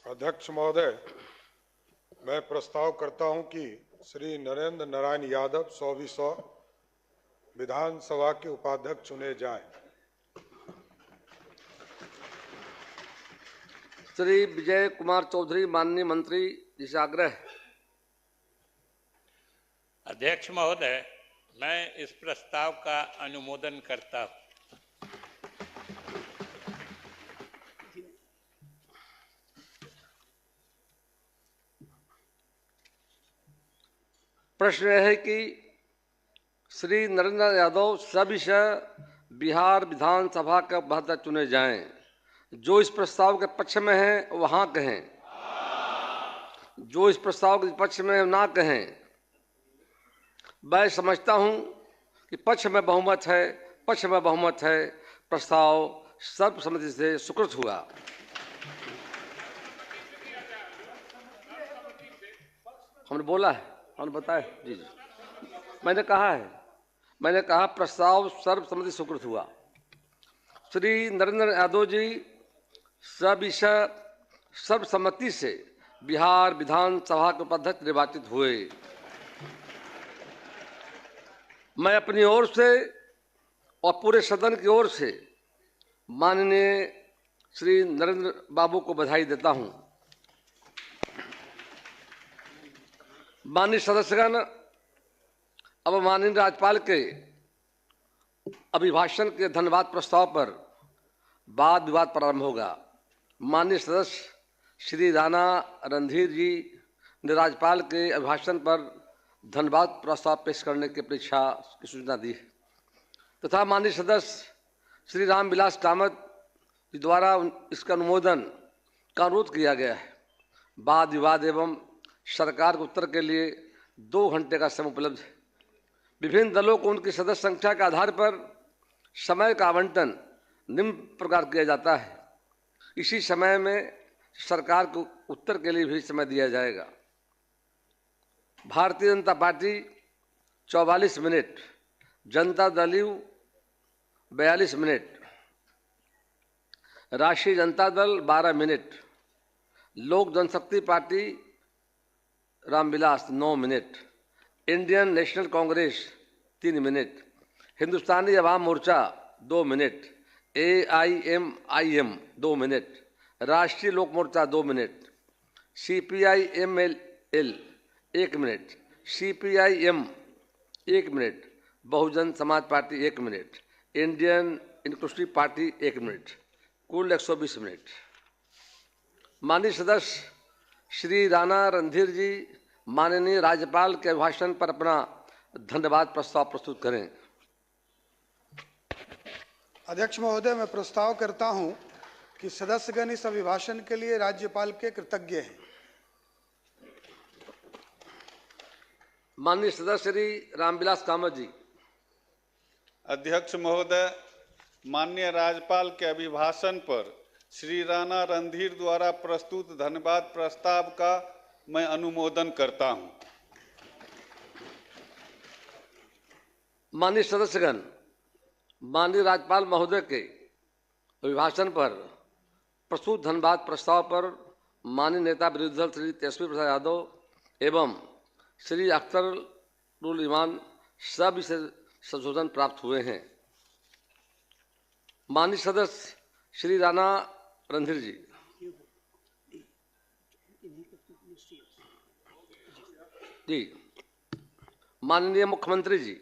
अध्यक्ष महोदय, मैं प्रस्ताव करता हूं कि श्री नरेंद्र नारायण यादव 100 विधानसभा के उपाध्यक्ष चुने जाएं। श्री विजय कुमार चौधरी माननीय मंत्री जी से आग्रह। अध्यक्ष महोदय, मैं इस प्रस्ताव का अनुमोदन करता हूं। प्रश्न यह है कि श्री नरेंद्र यादव सविषय बिहार विधानसभा के उपाध्यक्ष चुने जाएं। जो इस प्रस्ताव के पक्ष में हैं वो हाँ कहें, जो इस प्रस्ताव के पक्ष में ना कहें। मैं समझता हूं कि पक्ष में बहुमत है, प्रस्ताव सर्वसम्मति से स्वीकृत हुआ। हमने बोला है, हमने बताया जी। मैंने कहा प्रस्ताव सर्वसम्मति स्वीकृत हुआ। श्री नरेंद्र यादव जी सविषय सर्वसम्मति से बिहार विधानसभा के उपाध्यक्ष निर्वाचित हुए। मैं अपनी ओर से और पूरे सदन की ओर से माननीय श्री नरेंद्र बाबू को बधाई देता हूं। माननीय सदस्यगण, अब माननीय राज्यपाल के अभिभाषण के धन्यवाद प्रस्ताव पर वाद विवाद प्रारंभ होगा। माननीय सदस्य श्री राणा रणधीर जी ने राज्यपाल के अभिभाषण पर धन्यवाद प्रस्ताव पेश करने की अपेक्षा की सूचना दी है तथा माननीय सदस्य श्री रामविलास कामत जी द्वारा इसका अनुमोदन का अनुरोध किया गया है। वाद विवाद एवं सरकार के उत्तर के लिए 2 घंटे का समय उपलब्ध है। विभिन्न दलों को उनकी सदस्य संख्या के आधार पर समय का आवंटन निम्न प्रकार किया जाता है। इसी समय में सरकार को उत्तर के लिए भी समय दिया जाएगा। Bharatiya Janata party 44 minute, Janata Dal you 42 minute, राष्ट्रीय Janata Dal 12 minute, Lok Janshakti Party Ramvilas 9 minute, Indian National Congress 3 minute, Hindustani Awam Morcha 2 minute, AIMIM 2 minute, Rashtriya Lok Morcha 2 minute, CPI-ML 1 minute, CPI-M 1 minute, Bahujan Samaj Party 1 minute, Indian Inclusive Party 1 minute, कुल 120 मिनट। माननीय सदस्य श्री राणा रणधीर जी माननीय राज्यपाल के अभिभाषण पर अपना धन्यवाद प्रस्ताव प्रस्तुत करें। अध्यक्ष महोदय, मैं प्रस्ताव करता हूं कि सदस्यगण इस अभिभाषण के लिए राज्यपाल के कृतज्ञ हैं। माननीय सदस्य श्री रामविलास कामत जी। अध्यक्ष महोदय, माननीय राज्यपाल के अभिभाषण पर श्री राणा रणधीर द्वारा प्रस्तुत धन्यवाद प्रस्ताव का मैं अनुमोदन करता हूं। माननीय सदस्यगण, माननीय राज्यपाल महोदय के अभिभाषण पर प्रस्तुत धन्यवाद प्रस्ताव पर माननीय नेता विरोधी दल श्री तेजस्वी प्रसाद यादव एवं श्री अख्तरुल ईमान सभी से संशोधन प्राप्त हुए हैं। माननीय सदस्य श्री राणा रणधीर जी। जी, माननीय मुख्यमंत्री जी।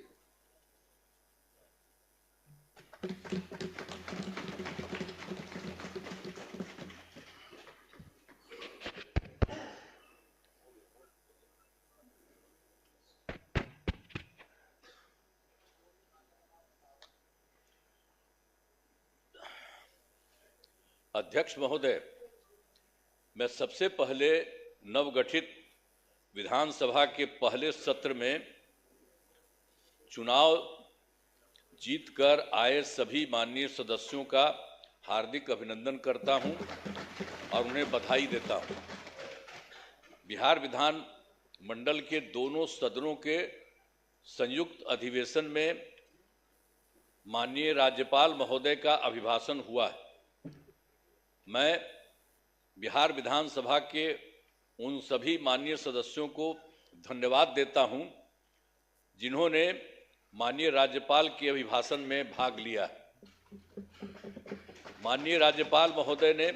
अध्यक्ष महोदय, मैं सबसे पहले नवगठित विधानसभा के पहले सत्र में चुनाव जीतकर आए सभी माननीय सदस्यों का हार्दिक अभिनंदन करता हूं और उन्हें बधाई देता हूं। बिहार विधान मंडल के दोनों सदनों के संयुक्त अधिवेशन में माननीय राज्यपाल महोदय का अभिभाषण हुआ है। मैं बिहार विधानसभा के उन सभी माननीय सदस्यों को धन्यवाद देता हूं जिन्होंने माननीय राज्यपाल के अभिभाषण में भाग लिया। माननीय राज्यपाल महोदय ने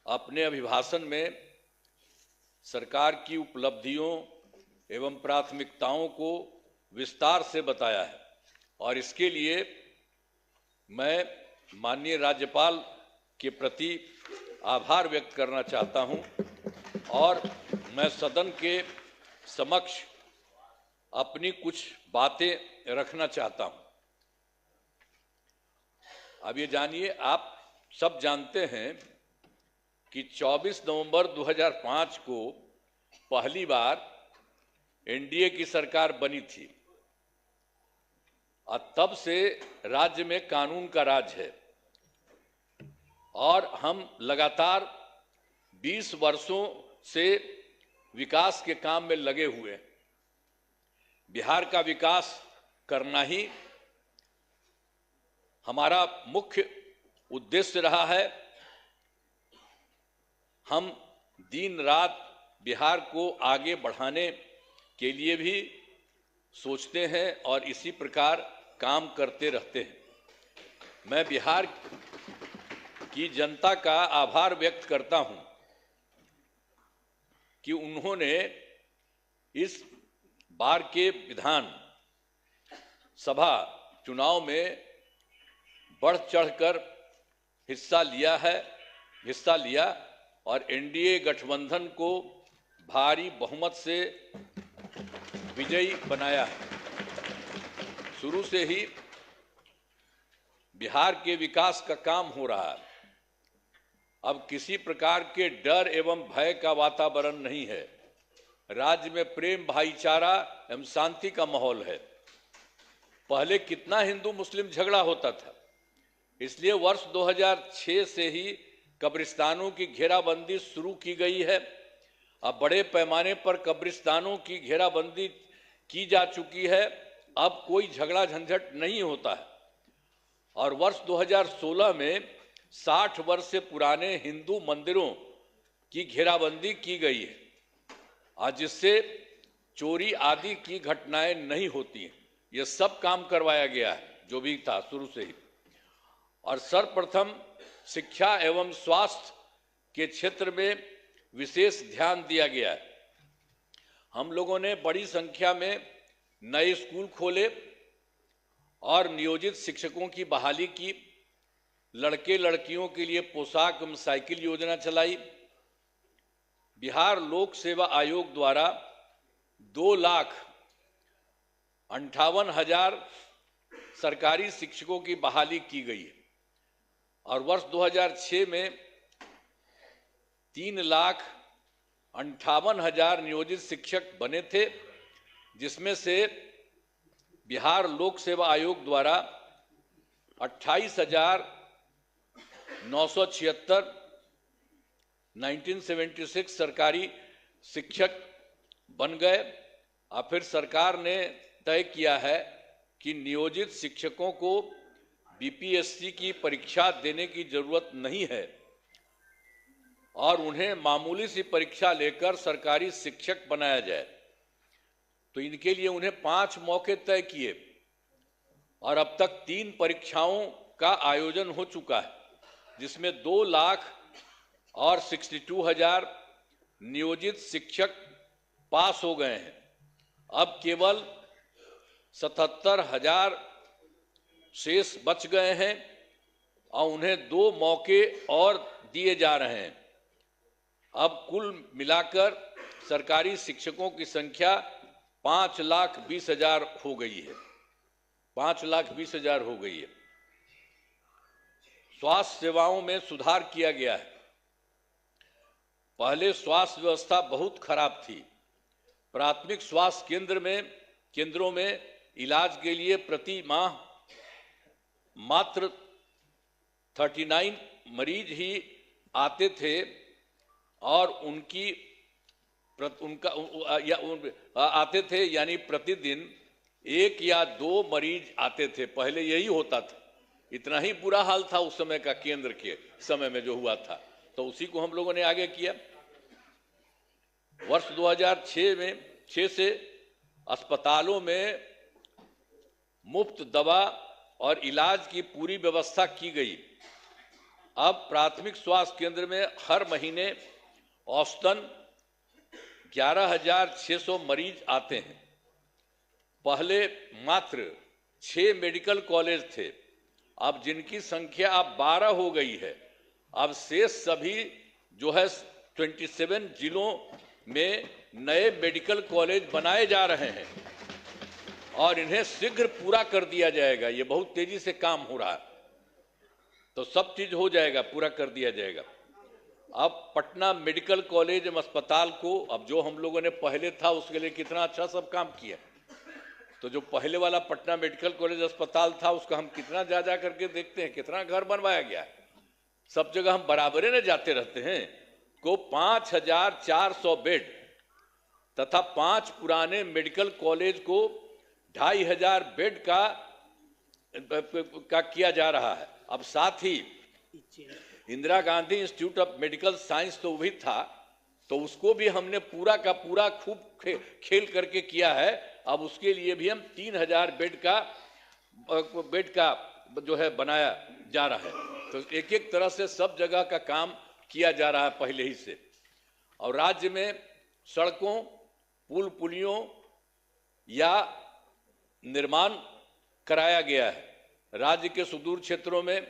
अपने अभिभाषण में सरकार की उपलब्धियों एवं प्राथमिकताओं को विस्तार से बताया है और इसके लिए मैं माननीय राज्यपाल के प्रति आभार व्यक्त करना चाहता हूं और मैं सदन के समक्ष अपनी कुछ बातें रखना चाहता हूं। अब ये जानिए, आप सब जानते हैं कि 24 नवंबर 2005 को पहली बार एनडीए की सरकार बनी थी और तब से राज्य में कानून का राज है और हम लगातार 20 वर्षों से विकास के काम में लगे हुए हैं। बिहार का विकास करना ही हमारा मुख्य उद्देश्य रहा है। हम दिन रात बिहार को आगे बढ़ाने के लिए भी सोचते हैं और इसी प्रकार काम करते रहते हैं। मैं बिहार की जनता का आभार व्यक्त करता हूं कि उन्होंने इस बार के विधान सभा चुनाव में बढ़ चढ़कर हिस्सा लिया और एनडीए गठबंधन को भारी बहुमत से विजयी बनाया है। शुरू से ही बिहार के विकास का काम हो रहा है। अब किसी प्रकार के डर एवं भय का वातावरण नहीं है। राज्य में प्रेम, भाईचारा एवं शांति का माहौल है। पहले कितना हिंदू मुस्लिम झगड़ा होता था, इसलिए वर्ष 2006 से ही कब्रिस्तानों की घेराबंदी शुरू की गई है। अब बड़े पैमाने पर कब्रिस्तानों की घेराबंदी की जा चुकी है। अब कोई झगड़ा झंझट नहीं होता है और वर्ष 2016 में 60 वर्ष से पुराने हिंदू मंदिरों की घेराबंदी की गई है और जिससे चोरी आदि की घटनाएं नहीं होती हैं। ये सब काम करवाया गया है जो भी था शुरू से ही। और सर्वप्रथम शिक्षा एवं स्वास्थ्य के क्षेत्र में विशेष ध्यान दिया गया है। हम लोगों ने बड़ी संख्या में नए स्कूल खोले और नियोजित शिक्षकों की बहाली की। लड़के लड़कियों के लिए पोशाक एवं साइकिल योजना चलाई। बिहार लोक सेवा आयोग द्वारा 2,58,000 सरकारी शिक्षकों की बहाली की गई है और वर्ष 2006 में 3,58,000 नियोजित शिक्षक बने थे, जिसमें से बिहार लोक सेवा आयोग द्वारा 28,976 1976 सरकारी शिक्षक बन गए। और फिर सरकार ने तय किया है कि नियोजित शिक्षकों को बीपीएससी की परीक्षा देने की जरूरत नहीं है और उन्हें मामूली सी परीक्षा लेकर सरकारी शिक्षक बनाया जाए। तो इनके लिए उन्हें 5 मौके तय किए और अब तक 3 परीक्षाओं का आयोजन हो चुका है, जिसमें 2,62,000 नियोजित शिक्षक पास हो गए हैं। अब केवल 77,000 शेष बच गए हैं और उन्हें 2 मौके और दिए जा रहे हैं। अब कुल मिलाकर सरकारी शिक्षकों की संख्या 5,20,000 हो गई है। 5,20,000 हो गई है। स्वास्थ्य सेवाओं में सुधार किया गया है। पहले स्वास्थ्य व्यवस्था बहुत खराब थी। प्राथमिक स्वास्थ्य केंद्रों में इलाज के लिए प्रति माह मात्र 39 मरीज ही आते थे और आते थे यानी प्रतिदिन 1 या 2 मरीज आते थे। पहले यही होता था। इतना ही बुरा हाल था उस समय का, केंद्र के समय में जो हुआ था। तो उसी को हम लोगों ने आगे किया। वर्ष 2006 से अस्पतालों में मुफ्त दवा और इलाज की पूरी व्यवस्था की गई। अब प्राथमिक स्वास्थ्य केंद्र में हर महीने औसतन 11,600 मरीज आते हैं। पहले मात्र 6 मेडिकल कॉलेज थे, अब जिनकी संख्या अब 12 हो गई है। अब शेष सभी जो है 27 जिलों में नए मेडिकल कॉलेज बनाए जा रहे हैं और इन्हें शीघ्र पूरा कर दिया जाएगा। ये बहुत तेजी से काम हो रहा है, तो सब चीज हो जाएगा, पूरा कर दिया जाएगा। अब पटना मेडिकल कॉलेज अस्पताल को, अब जो हम लोगों ने पहले था उसके लिए कितना अच्छा सब काम किया। तो जो पहले वाला पटना मेडिकल कॉलेज अस्पताल था उसका हम कितना जा जा करके देखते हैं, कितना घर बनवाया गया है। सब जगह हम बराबरे न जाते रहते हैं। को 5,400 बेड तथा 5 पुराने मेडिकल कॉलेज को 2,500 बेड का किया जा रहा है। अब साथ ही Indira Gandhi Institute of Medical Science तो भी था, तो उसको भी हमने पूरा का पूरा खूब खेल करके किया है। अब उसके लिए भी हम 3,000 बेड का जो है बनाया जा रहा है। तो एक एक तरह से सब जगह का काम किया जा रहा है पहले ही से। और राज्य में सड़कों, पुल पुलियों या निर्माण कराया गया है। राज्य के सुदूर क्षेत्रों में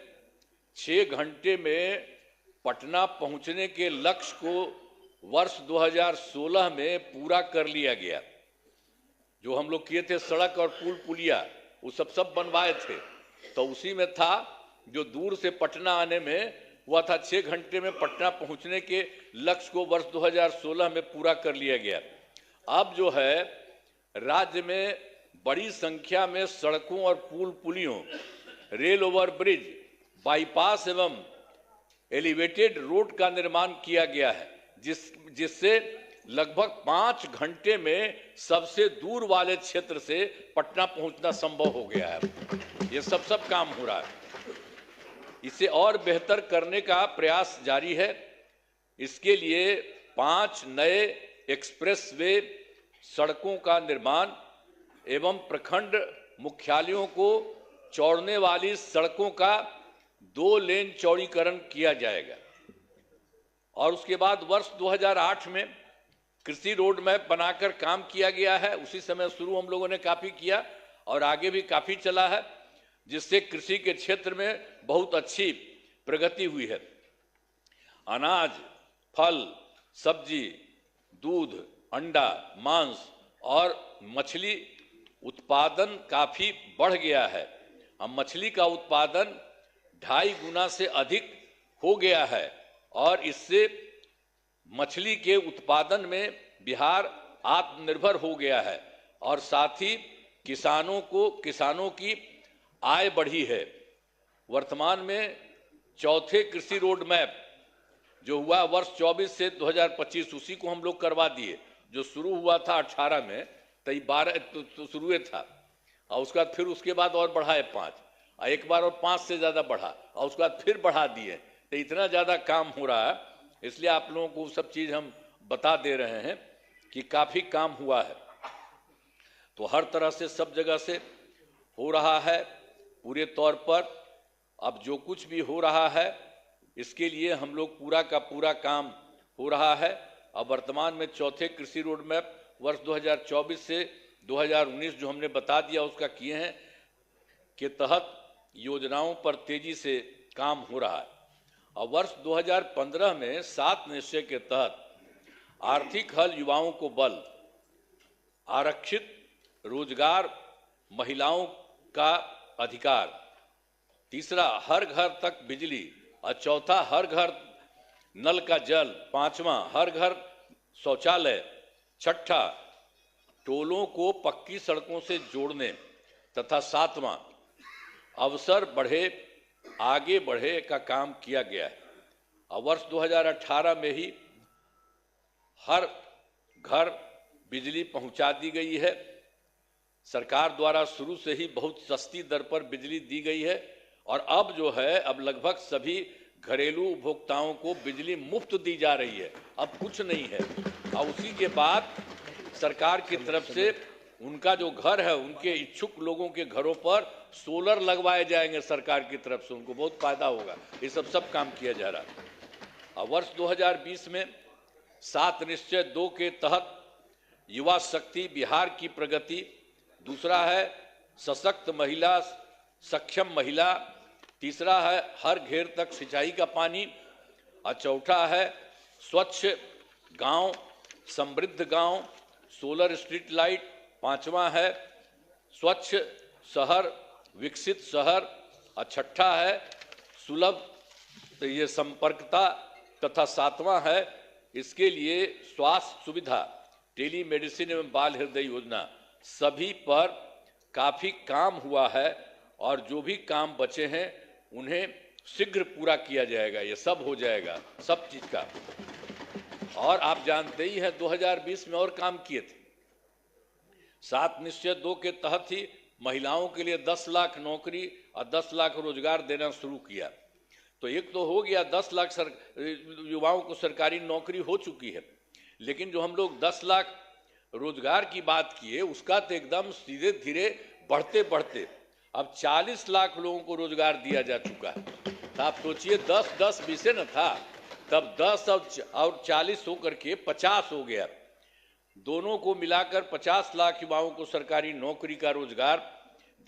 6 घंटे में पटना पहुंचने के लक्ष्य को वर्ष 2016 में पूरा कर लिया गया। जो हम लोग किए थे सड़क और पुल पुलिया, वो सब बनवाए थे, तो उसी में था जो दूर से पटना आने में हुआ था 6 घंटे में पटना पहुंचने के लक्ष्य को वर्ष 2016 में पूरा कर लिया गया। अब जो है राज्य में बड़ी संख्या में सड़कों और पुल पुलियों, रेल ओवर ब्रिज, बाईपास एवं एलिवेटेड रोड का निर्माण किया गया है, जिससे लगभग 5 घंटे में सबसे दूर वाले क्षेत्र से पटना पहुंचना संभव हो गया है। ये सब काम हो रहा है। इसे और बेहतर करने का प्रयास जारी है। इसके लिए 5 नए एक्सप्रेसवे सड़कों का निर्माण एवं प्रखंड मुख्यालयों को जोड़ने वाली सड़कों का 2 लेन चौड़ीकरण किया जाएगा। और उसके बाद वर्ष 2008 में कृषि रोड मैप बनाकर काम किया गया है। उसी समय शुरू हम लोगों ने काफी किया और आगे भी काफी चला है, जिससे कृषि के क्षेत्र में बहुत अच्छी प्रगति हुई है। अनाज, फल, सब्जी, दूध, अंडा, मांस और मछली उत्पादन काफी बढ़ गया है। अब मछली का उत्पादन 2.5 गुना से अधिक हो गया है और इससे मछली के उत्पादन में बिहार आत्मनिर्भर हो गया है और साथ ही किसानों की आय बढ़ी है। वर्तमान में चौथे कृषि रोड मैप जो हुआ वर्ष 24 से 2025, उसी को हम लोग करवा दिए। जो शुरू हुआ था 18 में, तो 12 तो शुरू था और उसके बाद फिर उसके बाद और बढ़ाए 5, एक बार और 5 से ज्यादा बढ़ा और उसके बाद फिर बढ़ा दिए। तो इतना ज्यादा काम हो रहा है, इसलिए आप लोगों को सब चीज हम बता दे रहे हैं कि काफी काम हुआ है। तो हर तरह से सब जगह से हो रहा है पूरे तौर पर। अब जो कुछ भी हो रहा है इसके लिए हम लोग पूरा का पूरा काम हो रहा है। अब वर्तमान में चौथे कृषि रोड मैप वर्ष 2024 से 2019 जो हमने बता दिया उसका किए हैं के तहत योजनाओं पर तेजी से काम हो रहा है। और वर्ष 2015 में 7 निश्चय के तहत आर्थिक हल युवाओं को बल, आरक्षित रोजगार, महिलाओं का अधिकार, तीसरा हर घर तक बिजली और चौथा हर घर नल का जल, पांचवा हर घर शौचालय, छठा टोलों को पक्की सड़कों से जोड़ने तथा सातवां अवसर बढ़े आगे बढ़े का काम किया गया है। और वर्ष 2018 में ही हर घर बिजली पहुंचा दी गई है। सरकार द्वारा शुरू से ही बहुत सस्ती दर पर बिजली दी गई है और अब जो है अब लगभग सभी घरेलू उपभोक्ताओं को बिजली मुफ्त दी जा रही है, अब कुछ नहीं है। और उसी के बाद सरकार की तरफ से उनका जो घर है, उनके इच्छुक लोगों के घरों पर सोलर लगवाए जाएंगे सरकार की तरफ से, उनको बहुत फायदा होगा। ये सब काम किया जा रहा है। और वर्ष 2020 में 7 निश्चय 2 के तहत युवा शक्ति बिहार की प्रगति, दूसरा है सशक्त महिला, सक्षम महिला, तीसरा है हर घेर तक सिंचाई का पानी, और चौथा है स्वच्छ गांव, समृद्ध गांव, सोलर स्ट्रीट लाइट, पांचवा है स्वच्छ शहर, विकसित शहर, और छठा है सुलभ ये संपर्कता, तथा सातवां है इसके लिए स्वास्थ्य सुविधा, टेलीमेडिसिन एवं बाल हृदय योजना। सभी पर काफी काम हुआ है और जो भी काम बचे हैं उन्हें शीघ्र पूरा किया जाएगा। ये सब हो जाएगा, सब चीज का। और आप जानते ही हैं 2020 में और काम किए थे। 7 निश्चय 2 के तहत ही महिलाओं के लिए 10 लाख नौकरी और 10 लाख रोजगार देना शुरू किया। तो एक तो हो गया, 10 लाख युवाओं को सरकारी नौकरी हो चुकी है, लेकिन जो हम लोग 10 लाख रोजगार की बात किए उसका तो एकदम सीधे धीरे बढ़ते बढ़ते अब 40 लाख लोगों को रोजगार दिया जा चुका है। तो आप सोचिए 10-10 बीसे न था, तब 10 और 40 होकर के 50 हो गया। दोनों को मिलाकर 50 लाख युवाओं को सरकारी नौकरी का रोजगार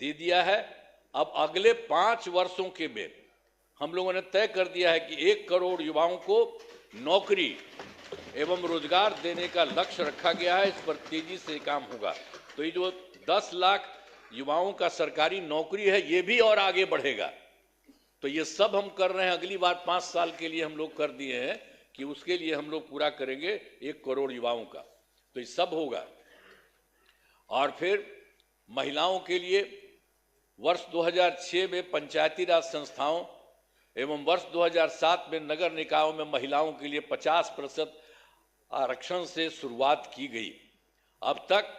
दे दिया है। अब अगले 5 वर्षों के में हम लोगों ने तय कर दिया है कि 1 करोड़ युवाओं को नौकरी एवं रोजगार देने का लक्ष्य रखा गया है। इस पर तेजी से काम होगा। तो ये जो 10 लाख युवाओं का सरकारी नौकरी है, ये भी और आगे बढ़ेगा। तो ये सब हम कर रहे हैं। अगली बार 5 साल के लिए हम लोग कर दिए हैं कि उसके लिए हम लोग पूरा करेंगे 1 करोड़ युवाओं का। तो ये सब होगा। और फिर महिलाओं के लिए वर्ष 2006 में पंचायती राज संस्थाओं एवं वर्ष 2007 में नगर निकायों में महिलाओं के लिए 50% आरक्षण से शुरुआत की गई। अब तक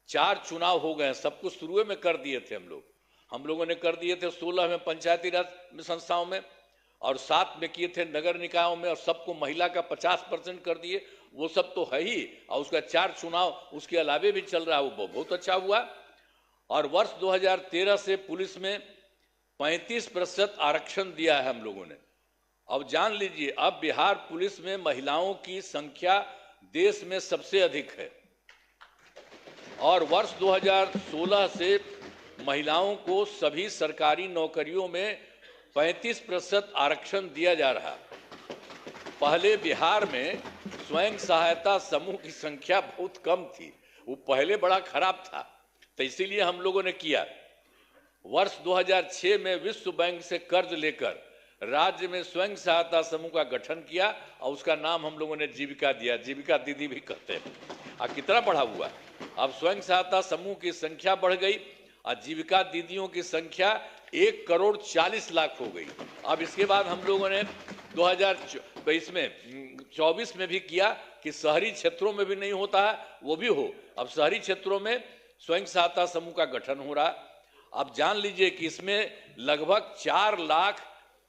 4 चुनाव हो गए। सब कुछ शुरू में कर दिए थे हम लोगों ने कर दिए थे 16 में पंचायती राज संस्थाओं में और 7 में किए थे नगर निकायों में, और सबको महिला का 50% कर दिए। वो सब तो है ही, और उसका 4 चुनाव उसके अलावे भी चल रहा है, वो बहुत अच्छा हुआ। और वर्ष 2013 से पुलिस में 35% आरक्षण दिया है हम लोगों ने। अब जान लीजिए, अब बिहार पुलिस में महिलाओं की संख्या देश में सबसे अधिक है। और वर्ष 2016 से महिलाओं को सभी सरकारी नौकरियों में 35% आरक्षण दिया जा रहा। पहले बिहार में स्वयं सहायता समूह की संख्या बहुत कम थी, वो पहले बड़ा खराब था, तो इसीलिए हम लोगों ने किया। वर्ष 2006 में विश्व बैंक से कर्ज लेकर राज्य में स्वयं सहायता समूह का गठन किया और उसका नाम हम लोगों ने जीविका दिया। जीविका दीदी भी कहते हैं। और कितना बढ़ा हुआ, अब स्वयं सहायता समूह की संख्या बढ़ गई और जीविका दीदियों की संख्या 1 करोड़ 40 लाख हो गई। अब इसके बाद हम लोगों ने 2024 में भी किया कि शहरी क्षेत्रों में भी नहीं होता है, वो भी हो। अब शहरी क्षेत्रों में स्वयं सहायता समूह का गठन हो रहा। अब जान लीजिए कि इसमें लगभग 4 लाख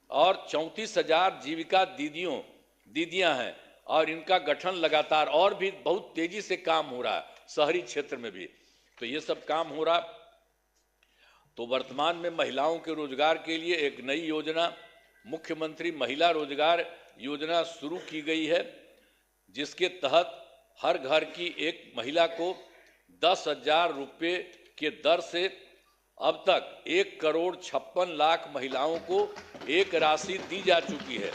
और 34,000 जीविका दीदियां हैं और इनका गठन लगातार और भी बहुत तेजी से काम हो रहा है शहरी क्षेत्र में भी। तो ये सब काम हो रहा। तो वर्तमान में महिलाओं के रोजगार के लिए एक नई योजना, मुख्यमंत्री महिला रोजगार योजना शुरू की गई है, जिसके तहत हर घर की एक महिला को 10,000 रुपये के दर से अब तक 1 करोड़ 56 लाख महिलाओं को एक राशि दी जा चुकी है।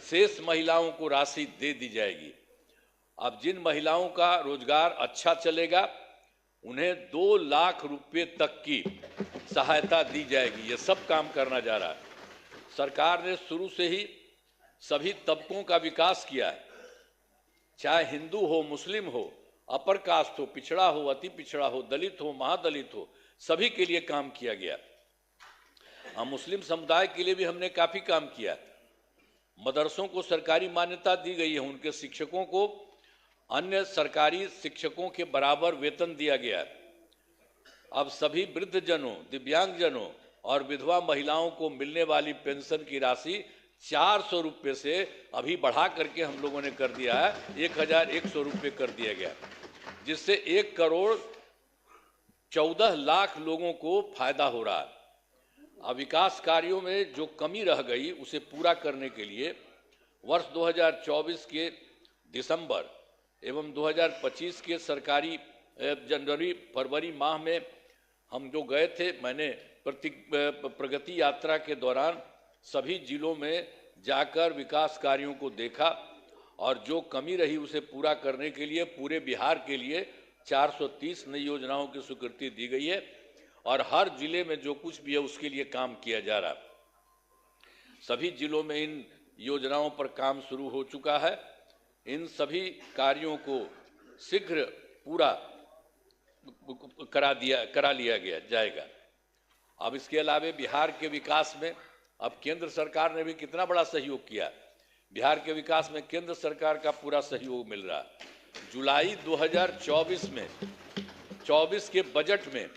शेष महिलाओं को राशि दे दी जाएगी। अब जिन महिलाओं का रोजगार अच्छा चलेगा उन्हें 2 लाख रुपए तक की सहायता दी जाएगी। ये सब काम करना जा रहा है। सरकार ने शुरू से ही सभी तबकों का विकास किया है, चाहे हिंदू हो, मुस्लिम हो, अपर कास्ट हो, पिछड़ा हो, अति पिछड़ा हो, दलित हो, महादलित हो, सभी के लिए काम किया गया। हम मुस्लिम समुदाय के लिए भी हमने काफी काम किया। मदरसों को सरकारी मान्यता दी गई है, उनके शिक्षकों को अन्य सरकारी शिक्षकों के बराबर वेतन दिया गया है। अब सभी वृद्धजनों, दिव्यांगजनों और विधवा महिलाओं को मिलने वाली पेंशन की राशि 400 रुपये से अभी बढ़ा करके हम लोगों ने कर दिया है 1100 रुपये कर दिया गया, जिससे 1,14,00,000 लोगों को फायदा हो रहा है। अब विकास कार्यों में जो कमी रह गई उसे पूरा करने के लिए वर्ष 2024 के दिसंबर एवं 2025 के सरकारी जनवरी फरवरी माह में हम जो गए थे, मैंने प्रगति यात्रा के दौरान सभी जिलों में जाकर विकास कार्यों को देखा और जो कमी रही उसे पूरा करने के लिए पूरे बिहार के लिए 430 नई योजनाओं की स्वीकृति दी गई है और हर जिले में जो कुछ भी है उसके लिए काम किया जा रहा है। सभी जिलों में इन योजनाओं पर काम शुरू हो चुका है। इन सभी कार्यों को शीघ्र पूरा करा लिया जाएगा। अब इसके अलावा बिहार के विकास में अब केंद्र सरकार ने भी कितना बड़ा सहयोग किया। बिहार के विकास में केंद्र सरकार का पूरा सहयोग मिल रहा है। जुलाई 2024 के बजट में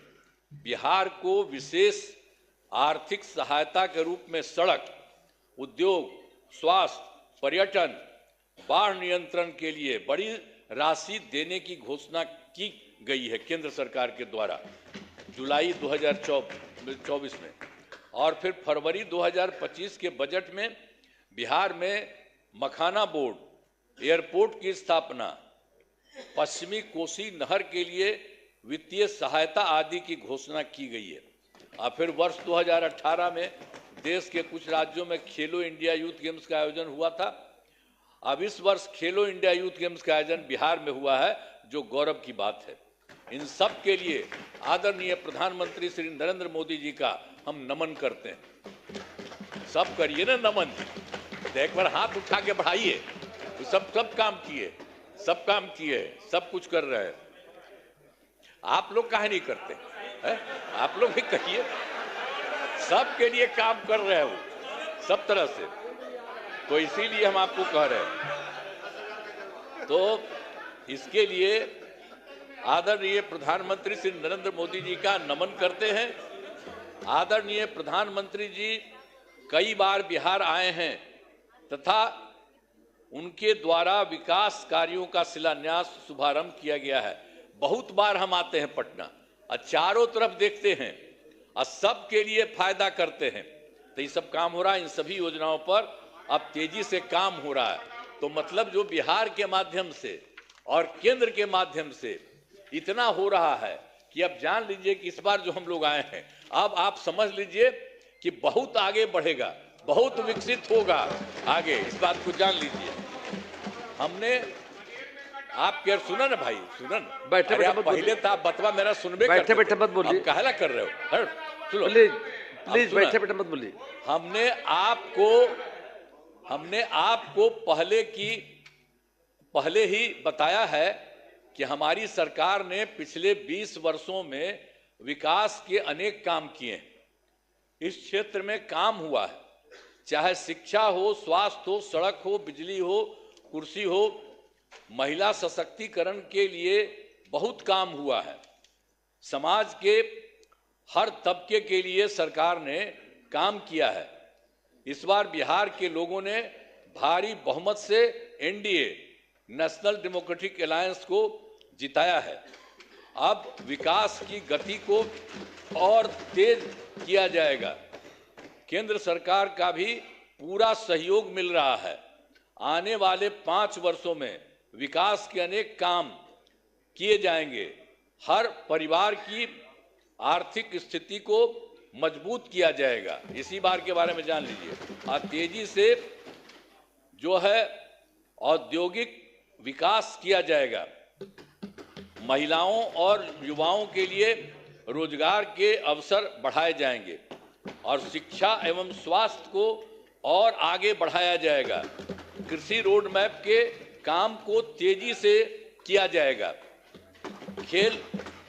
बिहार को विशेष आर्थिक सहायता के रूप में सड़क, उद्योग, स्वास्थ्य, पर्यटन, बाढ़ नियंत्रण के लिए बड़ी राशि देने की घोषणा की गई है केंद्र सरकार के द्वारा जुलाई 2024 में। और फिर फरवरी 2025 के बजट में बिहार में मखाना बोर्ड, एयरपोर्ट की स्थापना, पश्चिमी कोसी नहर के लिए वित्तीय सहायता आदि की घोषणा की गई है। और फिर वर्ष 2018 में देश के कुछ राज्यों में खेलो इंडिया यूथ गेम्स का आयोजन हुआ था। अब इस वर्ष खेलो इंडिया यूथ गेम्स का आयोजन बिहार में हुआ है, जो गौरव की बात है। इन सब के लिए आदरणीय प्रधानमंत्री श्री नरेंद्र मोदी जी का हम नमन करते हैं। सब करिए ना नमन, एक बार हाथ उठा के बढ़ाइए। सब काम किए, सब काम किए, सब कुछ कर रहे हैं। आप लोग काहे नहीं करते है? आप लोग भी कहिए, सबके लिए काम कर रहे हो सब तरह से, तो इसीलिए हम आपको कह रहे हैं। तो इसके लिए आदरणीय प्रधानमंत्री श्री नरेंद्र मोदी जी का नमन करते हैं। आदरणीय प्रधानमंत्री जी कई बार बिहार आए हैं तथा उनके द्वारा विकास कार्यों का शिलान्यास शुभारंभ किया गया है। बहुत बार हम आते हैं पटना और चारों तरफ देखते हैं और सबके लिए फायदा करते हैं। तो ये सब काम हो रहा है। इन सभी योजनाओं पर अब तेजी से काम हो रहा है। तो मतलब जो बिहार के माध्यम से और केंद्र के माध्यम से इतना हो रहा है कि अब जान लीजिए कि इस बार जो हम लोग आए हैं, अब आप समझ लीजिए कि बहुत आगे बढ़ेगा, बहुत विकसित होगा आगे। इस बात को जान लीजिए। हमने आपके सुना ना भाई, सुना ना, बैठे बैठे पहले था बतवा मेरा सुनबे, बैठे बैठे मत बोलिए, कहला कर रहे हो। सुनो प्लीज बैठे बैठे मत बोलिए। हमने आपको पहले ही बताया है कि हमारी सरकार ने पिछले 20 वर्षों में विकास के अनेक काम किए हैं। इस क्षेत्र में काम हुआ है, चाहे शिक्षा हो, स्वास्थ्य हो, सड़क हो, बिजली हो, कुर्सी हो, महिला सशक्तिकरण के लिए बहुत काम हुआ है। समाज के हर तबके के लिए सरकार ने काम किया है। इस बार बिहार के लोगों ने भारी बहुमत से एनडीए, नेशनल डेमोक्रेटिक अलायंस को जिताया है। अब विकास की गति को और तेज किया जाएगा। केंद्र सरकार का भी पूरा सहयोग मिल रहा है। आने वाले 5 वर्षों में विकास के अनेक काम किए जाएंगे। हर परिवार की आर्थिक स्थिति को मजबूत किया जाएगा। इसी बार के बारे में जान लीजिए। और तेजी से जो है औद्योगिक विकास किया जाएगा। महिलाओं और युवाओं के लिए रोजगार के अवसर बढ़ाए जाएंगे और शिक्षा एवं स्वास्थ्य को और आगे बढ़ाया जाएगा। कृषि रोड मैप के काम को तेजी से किया जाएगा। खेल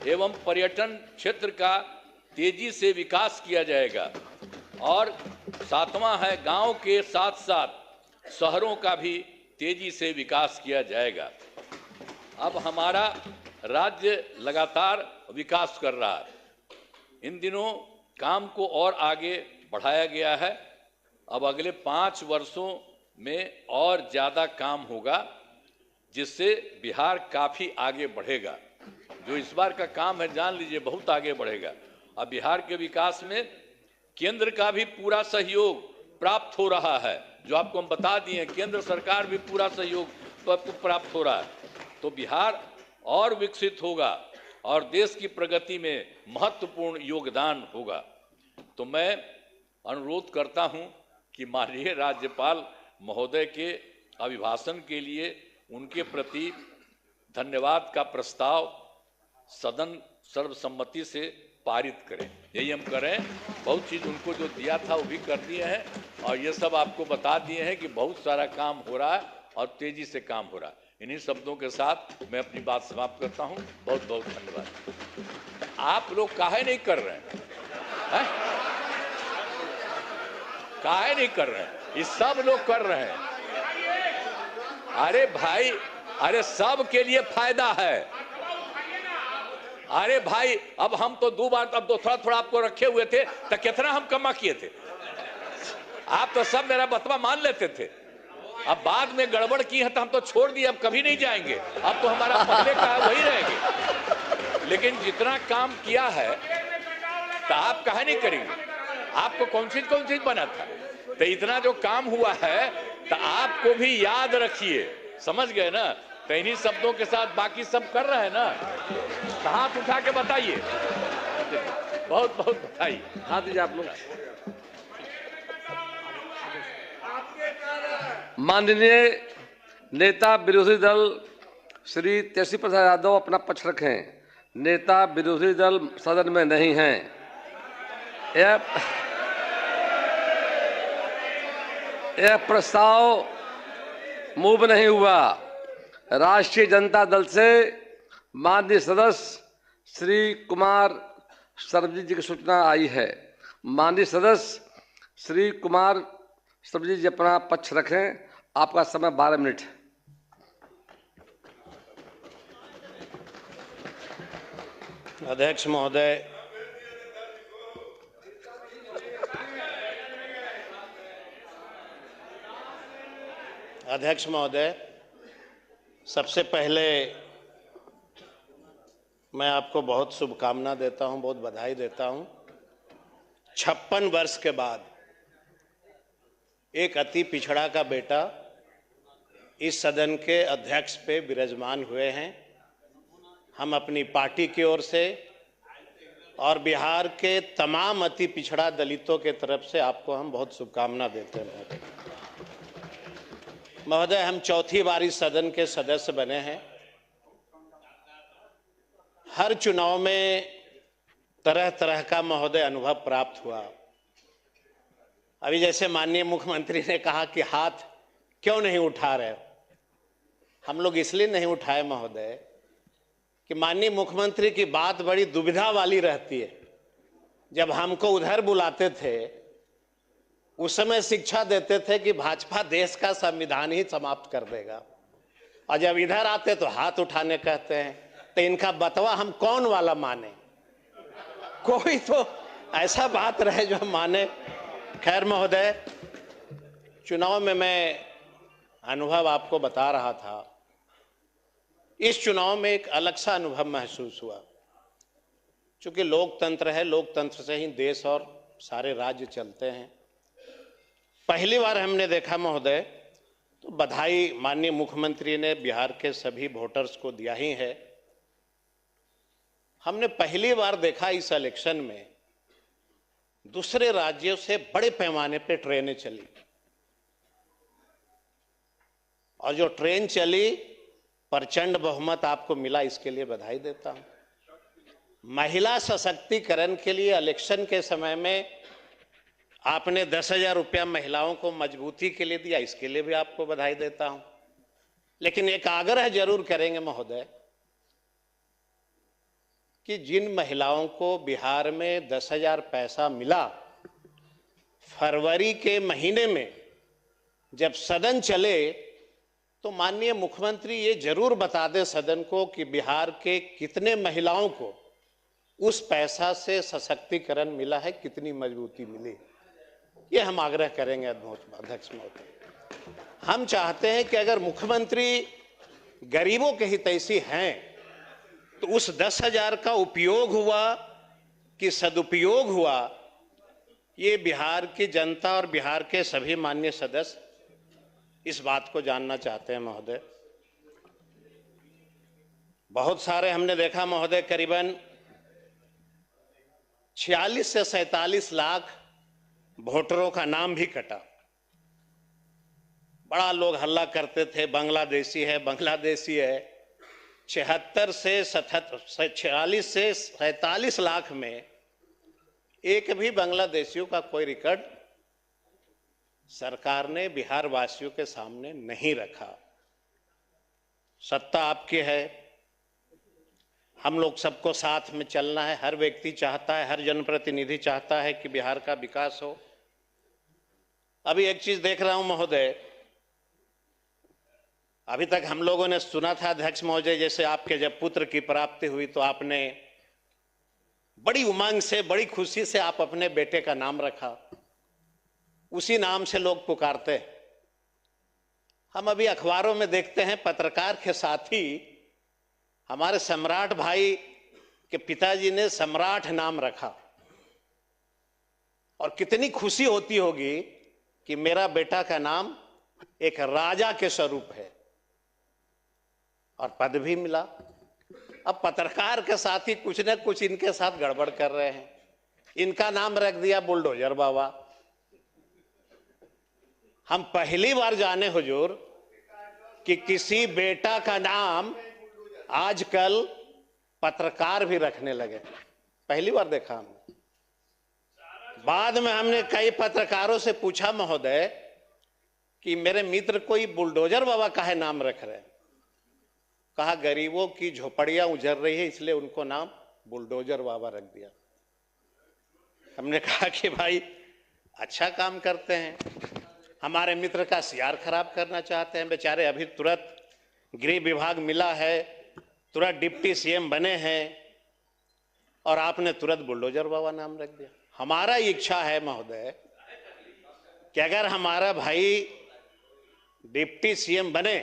एवं पर्यटन क्षेत्र का तेजी से विकास किया जाएगा। और 7वां है, गांव के साथ साथ शहरों का भी तेजी से विकास किया जाएगा। अब हमारा राज्य लगातार विकास कर रहा है। इन दिनों काम को और आगे बढ़ाया गया है। अब अगले 5 वर्षों में और ज्यादा काम होगा, जिससे बिहार काफी आगे बढ़ेगा। जो इस बार का काम है, जान लीजिए, बहुत आगे बढ़ेगा। अब बिहार के विकास में केंद्र का भी पूरा सहयोग प्राप्त हो रहा है, जो आपको हम बता दिए। केंद्र सरकार भी पूरा सहयोग प्राप्त हो रहा है, तो बिहार और विकसित होगा और देश की प्रगति में महत्वपूर्ण योगदान होगा। तो मैं अनुरोध करता हूं कि माननीय राज्यपाल महोदय के अभिभाषण के लिए उनके प्रति धन्यवाद का प्रस्ताव सदन सर्वसम्मति से पारित करें। यही हम करें। बहुत चीज उनको जो दिया था वो भी कर दिए हैं, और ये सब आपको बता दिए हैं कि बहुत सारा काम हो रहा है और तेजी से काम हो रहा है। इन्हीं शब्दों के साथ मैं अपनी बात समाप्त करता हूं। बहुत बहुत धन्यवाद। आप लोग काहे नहीं कर रहे हैं? काहे नहीं कर रहे हैं? ये सब लोग कर रहे हैं। अरे भाई, अरे सब के लिए फायदा है। अरे भाई, अब हम तो 2 बार, अब तो थोड़ा थोड़ा आपको रखे हुए थे, तो कितना हम कमा किए थे। आप तो सब मेरा बतवा मान लेते थे। अब बाद में गड़बड़ की है तो हम तो छोड़ दिए, अब कभी नहीं जाएंगे। अब तो हमारा पहले का वही रहेंगे। लेकिन जितना काम किया है तो आप काहे नहीं करेंगे? आपको कौन चीज बना था? तो इतना जो काम हुआ है तो आपको भी याद रखिए। समझ गए ना? तो इन्हीं शब्दों के साथ बाकी सब कर रहे हैं ना, तो हाथ उठा के बताइए। बहुत बहुत बधाई। हाथ दीजिए आप लोग। माननीय नेता विरोधी दल श्री तेजस्वी प्रसाद यादव अपना पक्ष रखें। नेता विरोधी दल सदन में नहीं हैं। यह प्रस्ताव मूव नहीं हुआ। राष्ट्रीय जनता दल से माननीय सदस्य श्री कुमार सर्वजीत जी की सूचना आई है। माननीय सदस्य श्री कुमार सर्वजीत जी अपना पक्ष रखें। आपका समय 12 मिनट है। अध्यक्ष महोदय, सबसे पहले मैं आपको बहुत शुभकामना देता हूं, बहुत बधाई देता हूं। 56 वर्ष के बाद एक अति पिछड़ा का बेटा इस सदन के अध्यक्ष पे विराजमान हुए हैं। हम अपनी पार्टी की ओर से और बिहार के तमाम अति पिछड़ा दलितों के तरफ से आपको हम बहुत शुभकामना देते हैं। महोदय, हम चौथी बार इस सदन के सदस्य बने हैं। हर चुनाव में तरह तरह का महोदय अनुभव प्राप्त हुआ। अभी जैसे माननीय मुख्यमंत्री ने कहा कि हाथ क्यों नहीं उठा रहे, हम लोग इसलिए नहीं उठाए महोदय कि माननीय मुख्यमंत्री की बात बड़ी दुविधा वाली रहती है। जब हमको उधर बुलाते थे उस समय शिक्षा देते थे कि भाजपा देश का संविधान ही समाप्त कर देगा, और जब इधर आते तो हाथ उठाने कहते हैं। तो इनका बतवा हम कौन वाला माने? कोई तो ऐसा बात रहे जो माने। खैर महोदय, चुनाव में मैं अनुभव आपको बता रहा था। इस चुनाव में एक अलग सा अनुभव महसूस हुआ। चूंकि लोकतंत्र है, लोकतंत्र से ही देश और सारे राज्य चलते हैं। पहली बार हमने देखा महोदय, तो बधाई माननीय मुख्यमंत्री ने बिहार के सभी वोटर्स को दिया ही है। हमने पहली बार देखा इस इलेक्शन में दूसरे राज्यों से बड़े पैमाने पे ट्रेनें चली, और जो ट्रेन चली प्रचंड बहुमत आपको मिला, इसके लिए बधाई देता हूं। महिला सशक्तिकरण के लिए इलेक्शन के समय में आपने 10,000 रुपया महिलाओं को मजबूती के लिए दिया, इसके लिए भी आपको बधाई देता हूं। लेकिन एक आग्रह जरूर करेंगे महोदय कि जिन महिलाओं को बिहार में 10,000 पैसा मिला, फरवरी के महीने में जब सदन चले तो माननीय मुख्यमंत्री ये जरूर बता दे सदन को कि बिहार के कितने महिलाओं को उस पैसा से सशक्तिकरण मिला है, कितनी मजबूती मिली, ये हम आग्रह करेंगे अध्यक्ष महोदय। हम चाहते हैं कि अगर मुख्यमंत्री गरीबों के हितैषी हैं तो उस 10,000 का उपयोग हुआ कि सदुपयोग हुआ, ये बिहार की जनता और बिहार के सभी माननीय सदस्य इस बात को जानना चाहते हैं महोदय। बहुत सारे हमने देखा महोदय, करीबन 46 से 47 लाख वोटरों का नाम भी कटा। बड़ा लोग हल्ला करते थे, बांग्लादेशी है, बांग्लादेशी है। 46 से 47 लाख में एक भी बांग्लादेशियों का कोई रिकॉर्ड सरकार ने बिहार वासियों के सामने नहीं रखा। सत्ता आपकी है, हम लोग सबको साथ में चलना है। हर व्यक्ति चाहता है, हर जनप्रतिनिधि चाहता है कि बिहार का विकास हो। अभी एक चीज देख रहा हूं महोदय, अभी तक हम लोगों ने सुना था अध्यक्ष महोदय, जैसे आपके जब पुत्र की प्राप्ति हुई तो आपने बड़ी उमंग से, बड़ी खुशी से आप अपने बेटे का नाम रखा, उसी नाम से लोग पुकारते हैं। हम अभी अखबारों में देखते हैं पत्रकार के साथ ही हमारे सम्राट भाई के पिताजी ने सम्राट नाम रखा, और कितनी खुशी होती होगी कि मेरा बेटा का नाम एक राजा के स्वरूप है, और पद भी मिला। अब पत्रकार के साथ ही कुछ न कुछ इनके साथ गड़बड़ कर रहे हैं, इनका नाम रख दिया बुलडोजर बाबा। हम पहली बार जाने हुजूर कि किसी बेटा का नाम आजकल पत्रकार भी रखने लगे, पहली बार देखा हम। बाद में हमने कई पत्रकारों से पूछा महोदय कि मेरे मित्र कोई बुलडोजर बाबा काहे नाम रख रहे हैं? कहा गरीबों की झोपड़ियां उजड़ रही है इसलिए उनको नाम बुलडोजर बाबा रख दिया। हमने कहा कि भाई अच्छा काम करते हैं, हमारे मित्र का सीआर खराब करना चाहते हैं बेचारे। अभी तुरंत गृह विभाग मिला है, तुरंत डिप्टी सीएम बने हैं, और आपने तुरंत बुलडोजर बाबा नाम रख दिया। हमारा इच्छा है महोदय कि अगर हमारा भाई डिप्टी सीएम बने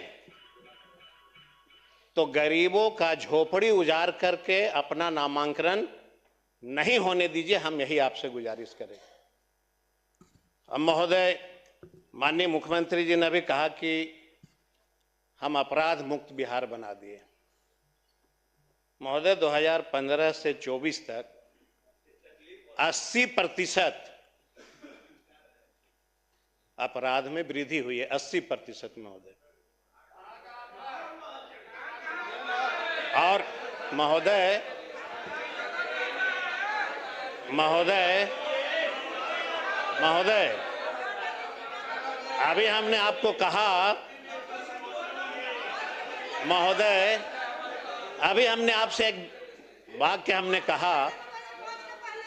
तो गरीबों का झोपड़ी उजाड़ करके अपना नामांकन नहीं होने दीजिए, हम यही आपसे गुजारिश करें। अब महोदय, माननीय मुख्यमंत्री जी ने भी कहा कि हम अपराध मुक्त बिहार बना दिए। महोदय 2015 से 24 तक 80% अपराध में वृद्धि हुई है, 80% महोदय। और महोदय महोदय महोदय अभी हमने आपको कहा महोदय, अभी हमने आपसे एक वाक्य हमने कहा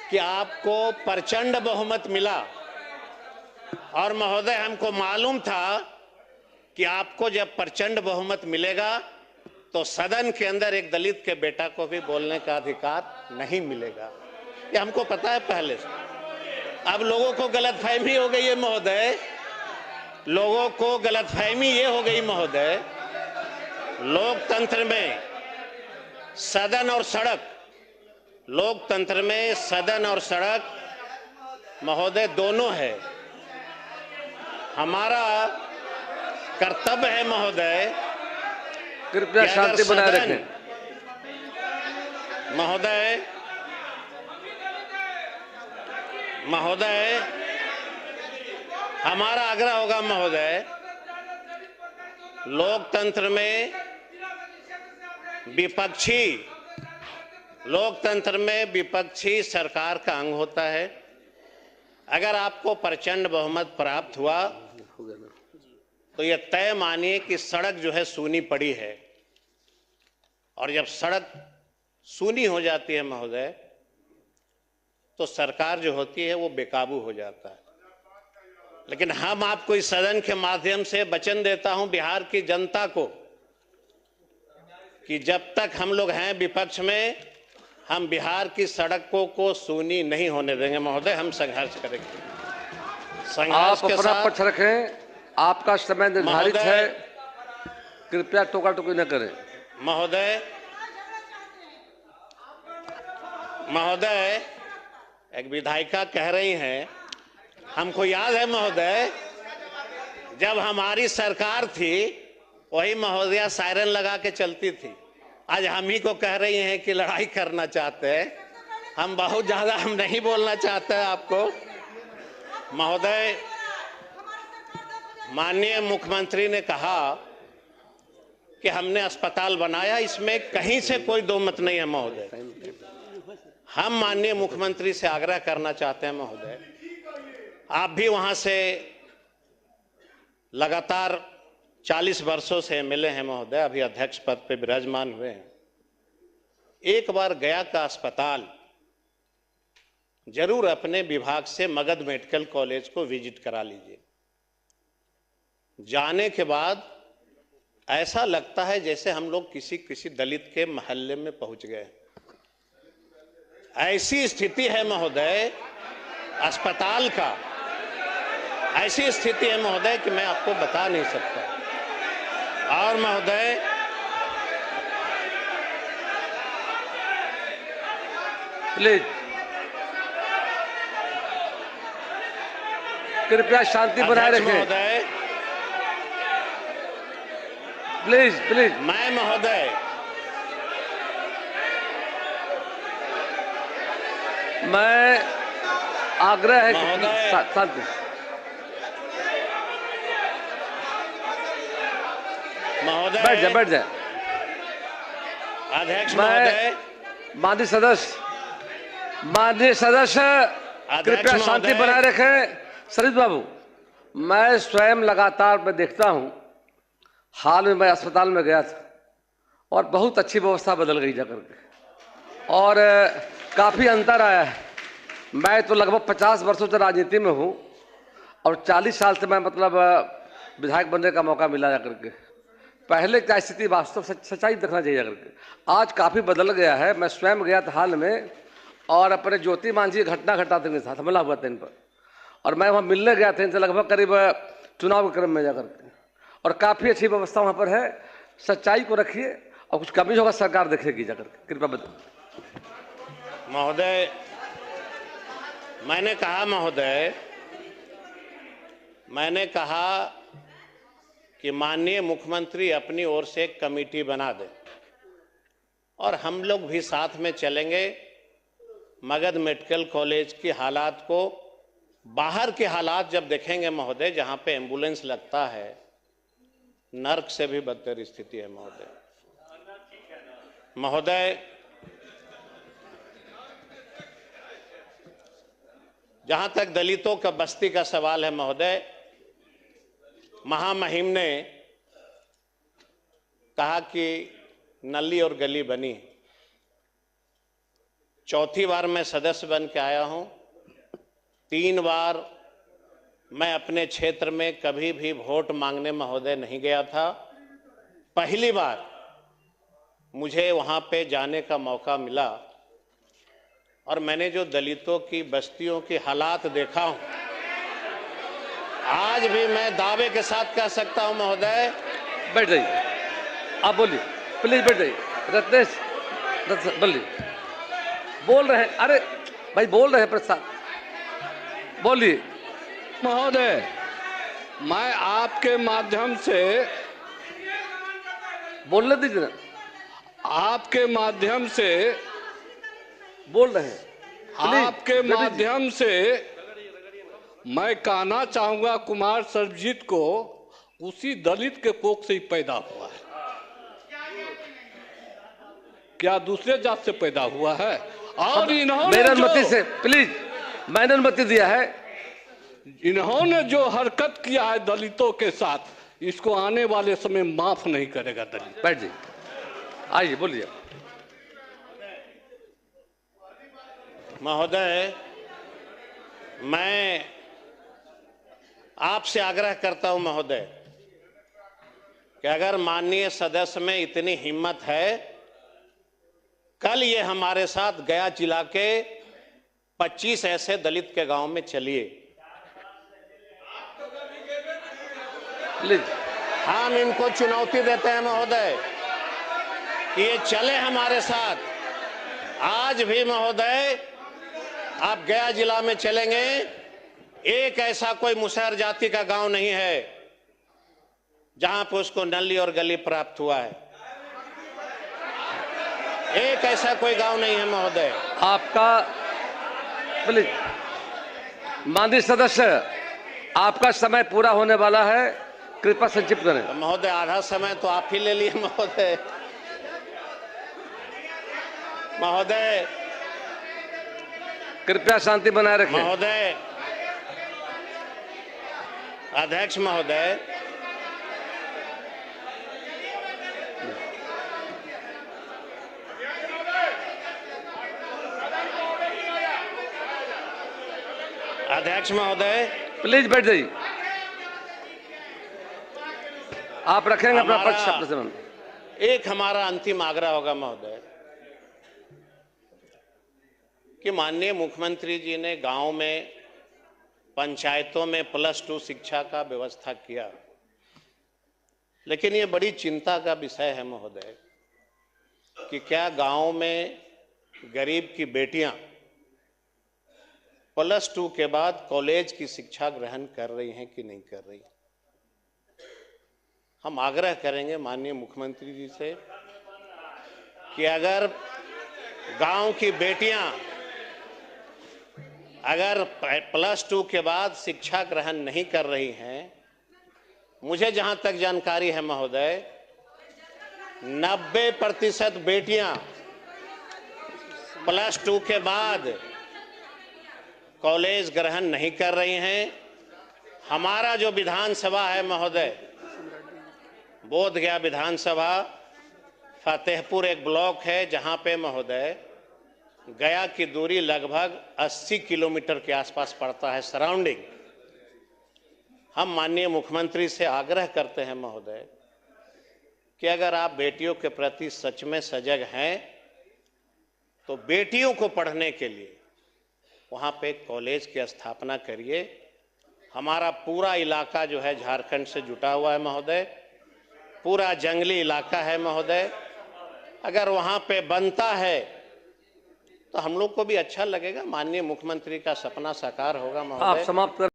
कि आपको प्रचंड बहुमत मिला, और महोदय हमको मालूम था कि आपको जब प्रचंड बहुमत मिलेगा तो सदन के अंदर एक दलित के बेटा को भी बोलने का अधिकार नहीं मिलेगा, ये हमको पता है पहले से। अब लोगों को गलतफहमी हो गई है महोदय, लोगों को गलतफहमी ये हो गई महोदय, लोकतंत्र में सदन और सड़क, लोकतंत्र में सदन और सड़क महोदय दोनों है। हमारा कर्तव्य है महोदय, कृपया शांति बनाए रखें। महोदय महोदय हमारा आग्रह होगा महोदय, लोकतंत्र में विपक्षी सरकार का अंग होता है। अगर आपको प्रचंड बहुमत प्राप्त हुआ तो यह तय मानिए कि सड़क जो है सूनी पड़ी है, और जब सड़क सूनी हो जाती है महोदय तो सरकार जो होती है वो बेकाबू हो जाता है। लेकिन हम आपको इस सदन के माध्यम से वचन देता हूं बिहार की जनता को कि जब तक हम लोग हैं विपक्ष में, हम बिहार की सड़कों को सूनी नहीं होने देंगे महोदय। हम संघर्ष करेंगे। संघर्ष आप के अपना साथ पक्ष रखें, आपका समय निर्धारित महोदय- है, कृपया टोका टोकी न करें। महोदय एक विधायिका कह रही हैं, हमको याद है महोदय जब हमारी सरकार थी वही महोदया सायरन लगा के चलती थी। आज हम ही को कह रही हैं कि लड़ाई करना चाहते हैं। हम बहुत ज्यादा हम नहीं बोलना चाहते हैं आपको महोदय। माननीय मुख्यमंत्री ने कहा कि हमने अस्पताल बनाया, इसमें कहीं से कोई दो मत नहीं है महोदय। हम माननीय मुख्यमंत्री से आग्रह करना चाहते हैं महोदय, आप भी वहां से लगातार 40 वर्षों से एमएलए हैं महोदय, अभी अध्यक्ष पद पे विराजमान हुए हैं। एक बार गया का अस्पताल जरूर अपने विभाग से मगध मेडिकल कॉलेज को विजिट करा लीजिए। जाने के बाद ऐसा लगता है जैसे हम लोग किसी दलित के मोहल्ले में पहुंच गए। ऐसी स्थिति है महोदय अस्पताल का, ऐसी स्थिति है महोदय कि मैं आपको बता नहीं सकता। और महोदय प्लीज कृपया शांति बनाए अध्यक्ष रखें। महोदय, प्लीज प्लीज मैं महोदय मैं आग्रह है कि महोदय- शांति। महोदय बैठ जाए। अध्यक्ष मैं महोदय माननीय सदस्य कृपया शांति महोदय। बनाए रखें। सरित बाबू, मैं स्वयं लगातार मैं देखता हूं, हाल में मैं अस्पताल में गया था और बहुत अच्छी व्यवस्था बदल गई जाकर के, और काफ़ी अंतर आया है। मैं तो लगभग 50 वर्षों से राजनीति में हूं और 40 साल से मैं मतलब विधायक बनने का मौका मिला जाकर के। पहले क्या स्थिति वास्तव सच्चाई देखना चाहिए जाकर के, आज काफ़ी बदल गया है। मैं स्वयं गया था हाल में और अपने ज्योति मांझी घटना घटाते के साथ हमला हुआ था इन पर, और मैं वहाँ मिलने गया था इनसे लगभग करीब चुनाव के क्रम में जाकर के, और काफ़ी अच्छी व्यवस्था वहाँ पर है। सच्चाई को रखिए और कुछ कमी होगा सरकार देखेगी जाकर के, कृपया बताइए। महोदय मैंने कहा कि माननीय मुख्यमंत्री अपनी ओर से एक कमेटी बना दे और हम लोग भी साथ में चलेंगे। मगध मेडिकल कॉलेज की हालात को, बाहर के हालात जब देखेंगे महोदय, जहां पे एम्बुलेंस लगता है, नर्क से भी बदतर स्थिति है महोदय। जहां तक दलितों का बस्ती का सवाल है महोदय, महामहिम ने कहा कि नली और गली बनी। चौथी बार मैं सदस्य बन के आया हूं। 3 बार मैं अपने क्षेत्र में कभी भी वोट मांगने महोदय नहीं गया था। पहली बार मुझे वहां पे जाने का मौका मिला और मैंने जो दलितों की बस्तियों की हालात देखा हूं, आज भी मैं दावे के साथ कह सकता हूं महोदय। बैठ जाइए, आप बोलिए, प्लीज बैठ जाइए। रत्नेश बोलिए, बोल रहे हैं। अरे भाई बोल रहे हैं प्रसाद, बोलिए। महोदय, मैं आपके माध्यम से बोलने दीजिए ना, आपके माध्यम से बोल रहे हैं। Please, आपके बैठ माध्यम से मैं कहना चाहूंगा, कुमार सर्वजीत को उसी दलित के कोख से ही पैदा हुआ है, क्या दूसरे जात से पैदा हुआ है? और इन्होंने मेरी अनुमति से प्लीज, मैंने अनुमति दिया है। इन्होंने जो हरकत किया है दलितों के साथ, इसको आने वाले समय माफ नहीं करेगा दलित। बैठ जाइए, आइए बोलिए। महोदय, मैं आपसे आग्रह करता हूं महोदय कि अगर माननीय सदस्य में इतनी हिम्मत है कल ये हमारे साथ गया जिला के 25 ऐसे दलित के गांव में चलिए। प्लीज। हम इनको चुनौती देते हैं महोदय कि ये चले हमारे साथ। आज भी महोदय आप गया जिला में चलेंगे, एक ऐसा कोई मुसहर जाति का गांव नहीं है जहां पर उसको नली और गली प्राप्त हुआ है। एक ऐसा कोई गांव नहीं है महोदय। आपका प्लीज, माननीय सदस्य, आपका समय पूरा होने वाला है, कृपया संक्षिप्त करें। तो महोदय आधा समय तो आप ही ले लिए महोदय। महोदय कृपया शांति बनाए रखें। महोदय, अध्यक्ष महोदय, अध्यक्ष महोदय, प्लीज बैठ जाइए। आप रखेंगे अपना पक्ष अपने समय। एक हमारा अंतिम आग्रह होगा महोदय कि माननीय मुख्यमंत्री जी ने गांव में, पंचायतों में +2 शिक्षा का व्यवस्था किया, लेकिन ये बड़ी चिंता का विषय है महोदय कि क्या गांव में गरीब की बेटियां +2 के बाद कॉलेज की शिक्षा ग्रहण कर रही हैं कि नहीं कर रही। हम आग्रह करेंगे माननीय मुख्यमंत्री जी से कि अगर गांव की बेटियां अगर +2 के बाद शिक्षा ग्रहण नहीं कर रही हैं, मुझे जहां तक जानकारी है महोदय 90% बेटियां +2 के बाद कॉलेज ग्रहण नहीं कर रही हैं। हमारा जो विधानसभा है महोदय, बोधगया विधानसभा, फतेहपुर एक ब्लॉक है जहां पे महोदय गया की दूरी लगभग 80 किलोमीटर के आसपास पड़ता है सराउंडिंग। हम माननीय मुख्यमंत्री से आग्रह करते हैं महोदय कि अगर आप बेटियों के प्रति सच में सजग हैं तो बेटियों को पढ़ने के लिए वहाँ पे कॉलेज की स्थापना करिए। हमारा पूरा इलाका जो है झारखंड से जुटा हुआ है महोदय, पूरा जंगली इलाका है महोदय। अगर वहाँ पे बनता है तो हम लोग को भी अच्छा लगेगा, माननीय मुख्यमंत्री का सपना साकार होगा महोदय। आप समाप्त कर